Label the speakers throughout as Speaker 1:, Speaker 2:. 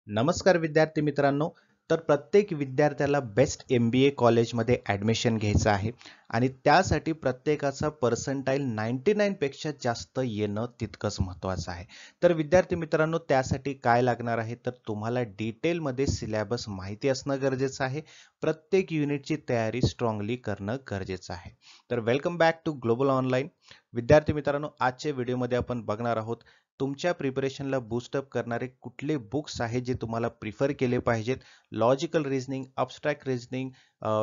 Speaker 1: नमस्कार विद्यार्थी मित्रांनो. तर प्रत्येक विद्यार्थ्याला बेस्ट MBA कॉलेजमध्ये ॲडमिशन घ्यायचं आहे आणि त्यासाठी प्रत्येकाचा पर्सेंटाईल 99 पेक्षा जास्त येणं तितकंच महत्त्वाचं आहे. तर विद्यार्थी मित्रांनो, त्यासाठी काय लागणार आहे, तर तुम्हाला डिटेलमध्ये सिलेबस माहिती असणं गरजेचं आहे. प्रत्येक युनिटची तयारी स्ट्रॉंगली करणं गरजेचं आहे. तर welcome back to global online. विद्यार्थी मित्रांनो, आजच्या व्हिडिओमध्ये आपण बघणार आहोत तुमच्या प्रिपरेशनला बूस्टअप करणारे कुठले बुक्स आहेत जे तुम्हाला प्रिफर केले पाहिजेत. Logical reasoning, abstract reasoning,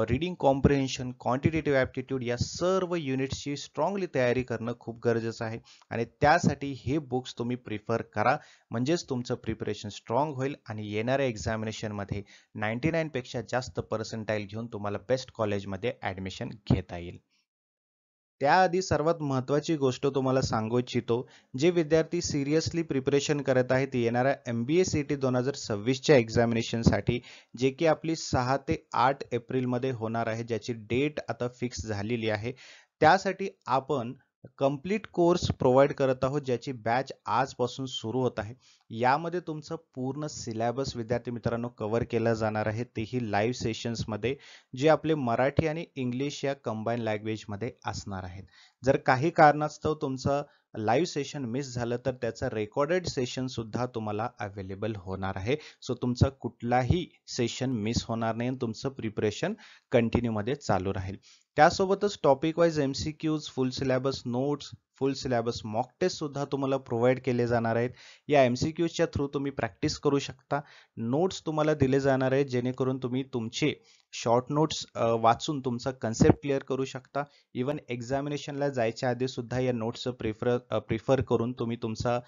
Speaker 1: reading comprehension, quantitative aptitude या सर्व युनिट्सची स्ट्रॉंगली तयारी करणं खूप गरजेचं आहे आणि त्यासाठी हे बुक्स तुम्ही प्रिफर करा. म्हणजेच तुमचं प्रिपरेशन स्ट्रॉंग होईल आणि येणाऱ्या एक्झामिनेशनमध्ये 99 पेक्षा जास्त पर्सेंटाईल घेऊन तुम्हाला बेस्ट कॉलेजमध्ये ॲडमिशन घेता येईल. त्याआधी सर्वात महत्त्वाची गोष्ट तुम्हाला सांगू इच्छितो, जे विद्यार्थी सिरियसली प्रिपरेशन करत आहेत येणाऱ्या MBA CET 2026च्या एक्झामिनेशनसाठी, जे की आपली 6 ते 8 एप्रिलमध्ये होणार आहे, ज्याची डेट आता फिक्स झालेली आहे. त्यासाठी आपण कंप्लीट कोर्स प्रोव्हाइड करत आहोत, ज्याची बॅच आजपासून सुरू होत आहे. यामध्ये तुमचं पूर्ण सिलेबस विद्यार्थी मित्रांनो कव्हर केलं जाणार आहे, तेही लाईव्ह सेशन्समध्ये, जे आपले मराठी आणि इंग्लिश या कंबाईन लँग्वेजमध्ये असणार आहेत. जर काही कारणास्तव तुमचं लाईव्ह सेशन मिस झालं तर त्याचं रेकॉर्डेड सेशन सुद्धा तुम्हाला अवेलेबल होणार आहे. सो तुमचा कुठलाही सेशन मिस होणार नाही आणि तुमचं प्रिपरेशन कंटिन्यू मध्ये चालू राहील. त्यासोबतच topic wise MCQs, full syllabus notes, full syllabus mock test सुद्धा तुम्हाला प्रोव्हाइड केले जाणार आहेत. या MCQच्या थ्रू तुम्ही प्रॅक्टिस करू शकता. नोट्स तुम्हाला दिले जाणार आहेत, जेणेकरून तुम्ही तुमचे शॉर्ट नोट्स वाचून तुमचा कन्सेप्ट क्लिअर करू शकता. इवन एक्झामिनेशनला जायच्या आधी सुद्धा या नोट्सचं प्रिफर करून तुम्ही तुमचा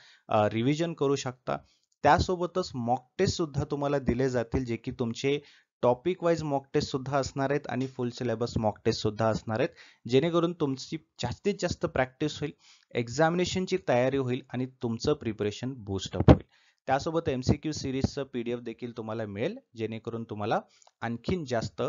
Speaker 1: रिव्हिजन करू शकता. त्यासोबतच मॉक टेस्ट सुद्धा तुम्हाला दिले जातील, जे की तुमचे टॉपिक वाईज मॉक टेस्ट सुद्धा असणार आहेत आणि फुल सिलेबस मॉक टेस्ट सुद्धा असणार आहेत, जेणेकरून तुमची जास्तीत जास्त प्रॅक्टिस होईल, एक्झामिनेशनची तयारी होईल आणि तुमचं प्रिपरेशन बूस्टअप होईल. त्यासोबत MCQ सिरीजचं PDF देखील तुम्हाला मिळेल, जेणेकरून तुम्हाला आणखीन जास्त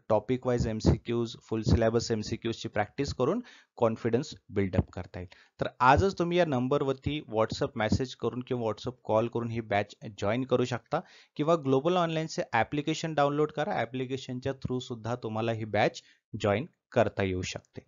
Speaker 1: topic wise MCQs, full syllabus MCQsची प्रॅक्टिस करून कॉन्फिडन्स बिल्डअप करता येईल. तर आजच तुम्ही या नंबरवरती व्हॉट्सअप मेसेज करून किंवा व्हॉट्सअप कॉल करून ही बॅच जॉईन करू शकता किंवा ग्लोबल ऑनलाईनचे ॲप्लिकेशन डाउनलोड करा. ॲप्लिकेशनच्या थ्रू सुद्धा तुम्हाला ही बॅच जॉईन करता येऊ शकते.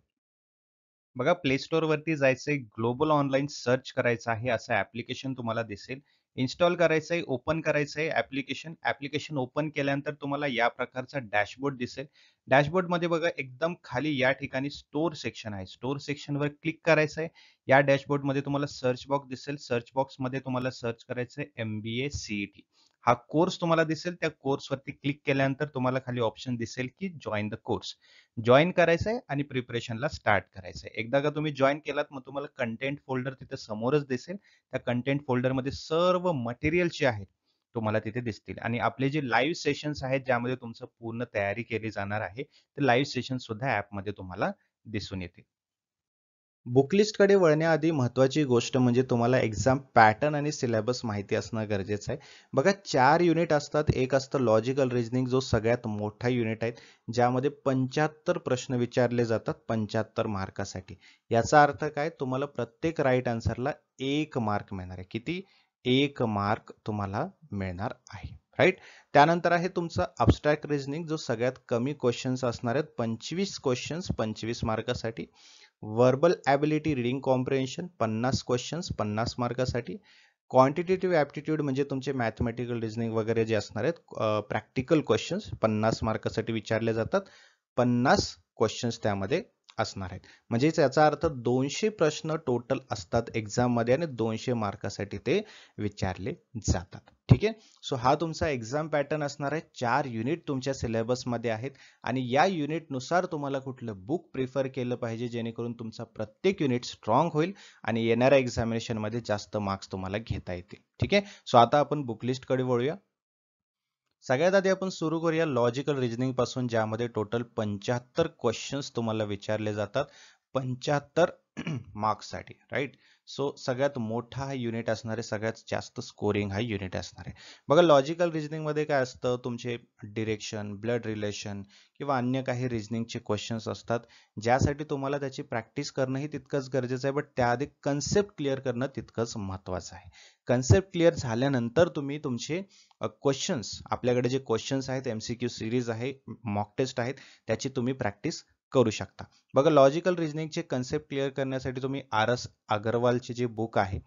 Speaker 1: बघा, प्ले स्टोअर वरती जायचंय, ग्लोबल ऑनलाईन सर्च करायचं आहे, असं ऍप्लिकेशन तुम्हाला दिसेल. इन्स्टॉल करायचंय, ओपन करायचंय ऍप्लिकेशन. ऍप्लिकेशन ओपन केल्यानंतर तुम्हाला या प्रकारचा डॅशबोर्ड दिसेल. डॅशबोर्ड मध्ये बघा, एकदम खाली या ठिकाणी स्टोअर सेक्शन आहे. स्टोअर सेक्शनवर क्लिक करायचंय. या डॅशबोर्ड मध्ये तुम्हाला सर्च बॉक्स दिसेल. सर्च बॉक्स मध्ये तुम्हाला सर्च करायचंय MBA CET. हा कोर्स तुम्हाला दिसेल. त्या कोर्सवरती क्लिक केल्यानंतर तुम्हाला खाली ऑप्शन दिसेल की जॉईन द कोर्स. जॉईन करायचंय आणि प्रिपरेशनला स्टार्ट करायचंय. एकदा का तुम्ही जॉईन केलात, मग तुम्हाला कंटेंट फोल्डर तिथे समोरच दिसेल. त्या कंटेंट फोल्डरमध्ये सर्व मटेरियल जे आहेत तुम्हाला तिथे दिसतील आणि आपले जे लाईव्ह सेशन्स आहेत, ज्यामध्ये तुमचं पूर्ण तयारी केली जाणार आहे, ते लाईव्ह सेशन सुद्धा ऍपमध्ये तुम्हाला दिसून येतील. बुकलिस्टकडे वळण्याआधी महत्त्वाची गोष्ट म्हणजे तुम्हाला एक्झाम पॅटर्न आणि सिलेबस माहिती असणं गरजेचं आहे. बघा, 4 युनिट असतात. एक असतं लॉजिकल रिझनिंग, जो सगळ्यात मोठा युनिट आहे, ज्यामध्ये 75 प्रश्न विचारले जातात 75 मार्कासाठी. याचा अर्थ काय? तुम्हाला प्रत्येक राईट आन्सरला 1 मार्क मिळणार आहे. किती? 1 मार्क तुम्हाला मिळणार आहे. राईट. त्यानंतर आहे तुमचा अबस्ट्रॅक्ट रिझनिंग, जो सगळ्यात कमी क्वेश्चन्स असणार आहेत. 25 क्वेश्चन्स 25 मार्कासाठी. Verbal ability, reading comprehension 50 questions 50 मार्कासाठी. क्वांटिटेटिव्ह ॲप्टिट्यूड म्हणजे तुमचे मॅथमॅटिकल रिझनिंग वगैरे जे असणार आहेत, प्रॅक्टिकल क्वेश्चन्स 50 मार्कासाठी विचारले जातात. 50 क्वेश्चन्स त्यामध्ये असणार आहेत. म्हणजेच याचा अर्थ 200 प्रश्न टोटल असतात एक्झाम मध्ये आणि 200 मार्कासाठी ते विचारले जातात. ठीक आहे. सो हा तुमचा एक्झाम पॅटर्न असणार आहे. 4 युनिट तुमच्या सिलेबसमध्ये आहेत आणि या युनिटनुसार तुम्हाला कुठलं बुक प्रिफर केलं पाहिजे, जेणेकरून तुमचा प्रत्येक युनिट स्ट्रॉंग होईल आणि येणाऱ्या एक्झामिनेशनमध्ये जास्त मार्क्स तुम्हाला घेता येतील. ठीक आहे. सो आता आपण बुकलिस्टकडे वळूया. सगळ्यात आधी आपण सुरू करूया लॉजिकल रिझनिंग पासून, ज्यामध्ये टोटल 75 क्वेश्चन्स तुम्हाला विचारले जातात 75 मार्क्ससाठी. राईट. सो सगळ्यात मोठा हा युनिट असणार आहे, सगळ्यात जास्त स्कोरिंग हा युनिट असणार आहे. बघा लॉजिकल रिझनिंग मध्ये काय असतं, तुमचे डिरेक्शन, ब्लड रिलेशन किंवा अन्य काही रिझनिंगचे क्वेश्चन्स असतात, ज्यासाठी तुम्हाला त्याची प्रॅक्टिस करणंही तितकंच गरजेचं आहे, बट त्याआधी कन्सेप्ट क्लिअर करणं तितकंच महत्त्वाचं आहे. कन्सेप्ट क्लिअर झाल्यानंतर तुम्ही तुमचे क्वेश्चन्स, आपल्याकडे जे क्वेश्चन्स आहेत, MCQ सिरीज आहे, मॉक टेस्ट आहेत, त्याची तुम्ही प्रॅक्टिस करू शकता. बघा लॉजिकल रिझनिंगचे कन्सेप्ट क्लिअर करण्यासाठी तुम्ही RS अगरवालचे जे बुक आहे,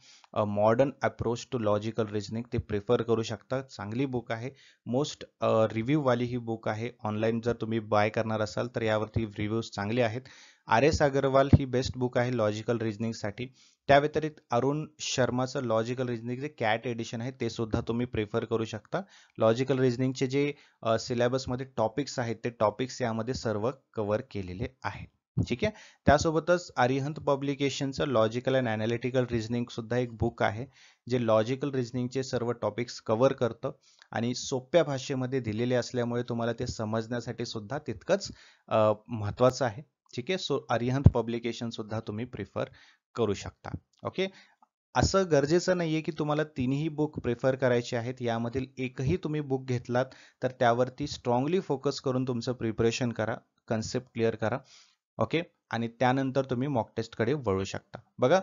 Speaker 1: modern approach to logical reasoning, ते प्रिफर करू शकता. चांगली बुक आहे, मोस्ट रिव्ह्यू वाली ही बुक आहे. ऑनलाईन जर तुम्ही बाय करणार असाल तर यावरती रिव्ह्यूज चांगले आहेत. RS अगरवाल ही बेस्ट बुक आहे लॉजिकल रिझनिंगसाठी. त्या व्यतिरिक्त अरुण शर्माचं लॉजिकल रिझनिंग जे कॅट एडिशन आहे ते सुद्धा तुम्ही प्रिफर करू शकता. लॉजिकल रिझनिंगचे जे सिलेबसमध्ये टॉपिक्स आहेत ते टॉपिक्स यामध्ये सर्व कव्हर केलेले आहे. ठीक आहे. त्यासोबतच अरिहंत पब्लिकेशनचं लॉजिकल अँड अनालिटिकल रिझनिंग सुद्धा एक बुक आहे, जे लॉजिकल रिझनिंगचे सर्व टॉपिक्स कव्हर करतं आणि सोप्या भाषेमध्ये दिलेले असल्यामुळे तुम्हाला ते समजण्यासाठी सुद्धा तितकंच महत्त्वाचं आहे. ठीक आहे. सो अरिहंत पब्लिकेशन सुद्धा तुम्ही प्रिफर करू शकता. ओके. असं गरजेचं नाहीये की तुम्हाला तिन्ही बुक प्रिफर करायचे आहेत. यामधील एकही तुम्ही बुक घेतलात तर त्यावरती स्ट्रॉंगली फोकस करून तुमचं प्रिपरेशन करा, कन्सेप्ट क्लिअर करा. ओके. आणि त्यानंतर तुम्ही मॉक टेस्टकडे वळू शकता. बघा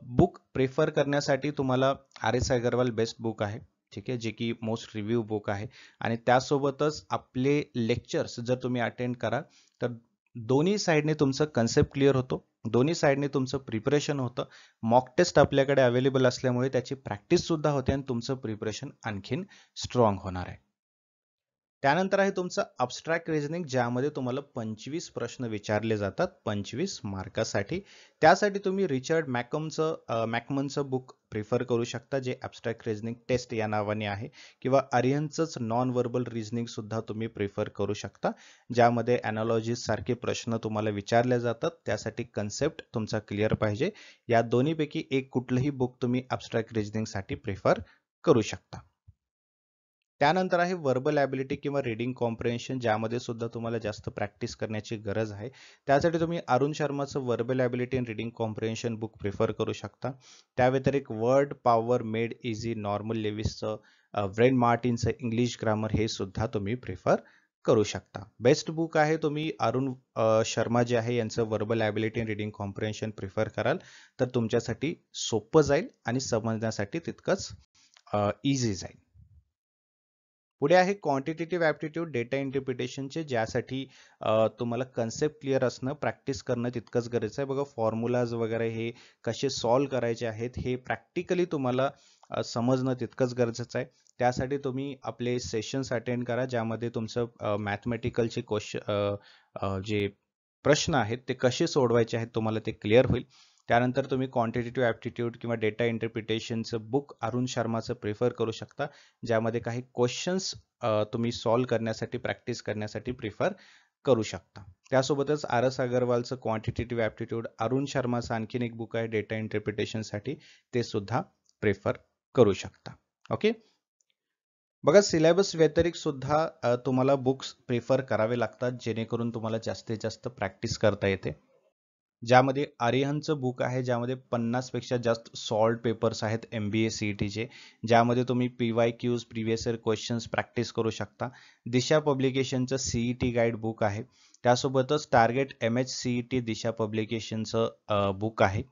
Speaker 1: बुक प्रिफर करण्यासाठी तुम्हाला RS अगरवाल बेस्ट बुक आहे. ठीक आहे, जे की मोस्ट रिव्ह्यू बुक आहे. आणि त्यासोबतच आपले लेक्चर्स जर तुम्ही अटेंड करा तर दोन्ही साईडने तुमचं कन्सेप्ट क्लिअर होतो, दोन्ही साईडने तुमचं प्रिपरेशन होतं. मॉक टेस्ट आपल्याकडे अवेलेबल असल्यामुळे त्याची प्रॅक्टिस सुद्धा होते आणि तुमचं प्रिपरेशन आणखीन स्ट्रॉंग होणार आहे. त्यानंतर आहे तुमचं अबस्ट्रॅक्ट रिझनिंग, ज्यामध्ये तुम्हाला 25 प्रश्न विचारले जातात 25 मार्कासाठी. त्यासाठी तुम्ही रिचर्ड मॅकमनचं बुक प्रिफर करू शकता, जे अबस्ट्रॅक्ट रिझनिंग टेस्ट या नावाने आहे, किंवा अरिहंतच नॉन व्हर्बल रिझनिंग सुद्धा तुम्ही प्रिफर करू शकता, ज्यामध्ये अनालॉजीज सारखे प्रश्न तुम्हाला विचारले जातात. त्यासाठी कन्सेप्ट तुमचा क्लिअर पाहिजे. या दोन्हीपैकी एक कुठलंही बुक तुम्ही अबस्ट्रॅक्ट रिझनिंगसाठी प्रिफर करू शकता. त्यानंतर आहे व्हर्बल ॲबिलिटी किंवा रीडिंग कॉम्प्रिहेन्शन, ज्यामध्ये सुद्धा तुम्हाला जास्त प्रॅक्टिस करण्याची गरज आहे. त्यासाठी तुम्ही अरुण शर्माचं verbal ability and reading comprehension book prefer करू शकता. त्या व्यतिरिक्त word power made easy, Norman लेविसचं, व्रेन मार्टिनचं इंग्लिश ग्रामर, हे सुद्धा तुम्ही प्रिफर करू शकता. बेस्ट बुक आहे. तुम्ही अरुण शर्मा जे आहे यांचं verbal ability and reading comprehension prefer कराल तर तुमच्यासाठी सोपं जाईल आणि समजण्यासाठी तितकंच इझी जाईल. पुढे आहे क्वांटिटेटिव्ह ॲप्टिट्यूड डेटा इंटरप्रिटेशनचे, ज्यासाठी तुम्हाला कन्सेप्ट क्लिअर असणं, प्रॅक्टिस करणं तितकंच गरजेचं आहे. बघा फॉर्म्युलाज वगैरे हे कसे सॉल्व करायचे आहेत हे प्रॅक्टिकली तुम्हाला समजणं तितकंच गरजेचं आहे. त्यासाठी तुम्ही आपले सेशन्स अटेंड करा, ज्यामध्ये तुमचं मॅथमॅटिकलचे जे प्रश्न आहेत ते कसे सोडवायचे आहेत तुम्हाला ते क्लिअर होईल. त्यानंतर तुम्ही क्वांटिटेटिव्ह ॲप्टिट्यूड किंवा डेटा इंटरप्रिटेशनचं बुक अरुण शर्माचं प्रिफर करू शकता, ज्यामध्ये काही क्वेश्चन्स तुम्ही सॉल्व करण्यासाठी, प्रॅक्टिस करण्यासाठी प्रिफर करू शकता. त्यासोबतच RS अगरवालचं क्वांटिटेटिव्ह ॲप्टिट्यूड, अरुण शर्माचं आणखीन एक बुक आहे डेटा इंटरप्रिटेशनसाठी, ते सुद्धा प्रिफर करू शकता. ओके. बघा सिलेबस व्यतिरिक्त सुद्धा तुम्हाला बुक्स प्रिफर करावे लागतात, जेणेकरून तुम्हाला जास्तीत जास्त प्रॅक्टिस करता येते. ज्यामध्ये अरिहंतचं बुक आहे, ज्यामध्ये 50 पेक्षा जास्त सॉल्व्ड पेपर्स आहेत MBA CETचे, ज्यामध्ये तुम्ही PYQs, previous year questions practice करू शकता. दिशा पब्लिकेशनचं CET गाईड बुक आहे. त्यासोबतच टार्गेट MHCET दिशा पब्लिकेशनचं बुक आहे,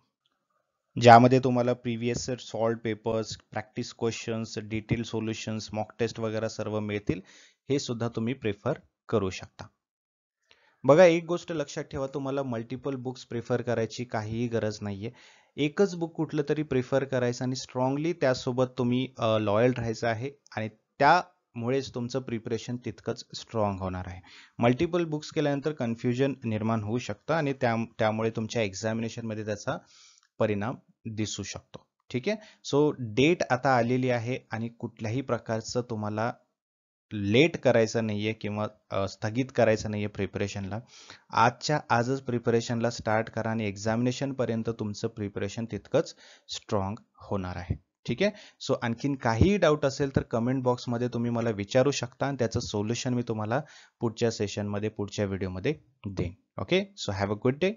Speaker 1: ज्यामध्ये तुम्हाला previous year solved papers, practice questions, detail solutions, mock test वगैरे सर्व मिळतील. हे सुद्धा तुम्ही प्रिफर करू शकता. बघा एक गोष्ट लक्षात ठेवा, तुम्हाला मल्टिपल बुक्स प्रिफर करायची काहीही गरज नाहीये. एकच बुक कुठलं तरी प्रिफर करायचं आणि स्ट्रॉंगली त्यासोबत तुम्ही लॉयल राहायचं आहे, आणि त्यामुळेच तुमचं प्रिपरेशन तितकंच स्ट्रॉंग होणार आहे. मल्टिपल बुक्स केल्यानंतर कन्फ्युजन निर्माण होऊ शकतं आणि त्यामुळे तुमच्या एक्झामिनेशनमध्ये त्याचा परिणाम दिसू शकतो. ठीक आहे. सो डेट आता आलेली आहे आणि कुठल्याही प्रकारचं तुम्हाला लेट करायचं नाहीये किंवा स्थगित करायचं नाहीये प्रिपरेशनला. आजच्या आजच प्रिपरेशनला स्टार्ट करा आणि एक्झामिनेशन पर्यंत तुमचं प्रिपरेशन तितकंच स्ट्रॉंग होणार आहे. ठीक आहे. सो आणखीन काहीही डाऊट असेल तर कमेंट बॉक्समध्ये तुम्ही मला विचारू शकता आणि त्याचं सोल्युशन मी तुम्हाला पुढच्या सेशनमध्ये, पुढच्या व्हिडिओमध्ये देईन. Okay. So have a good day.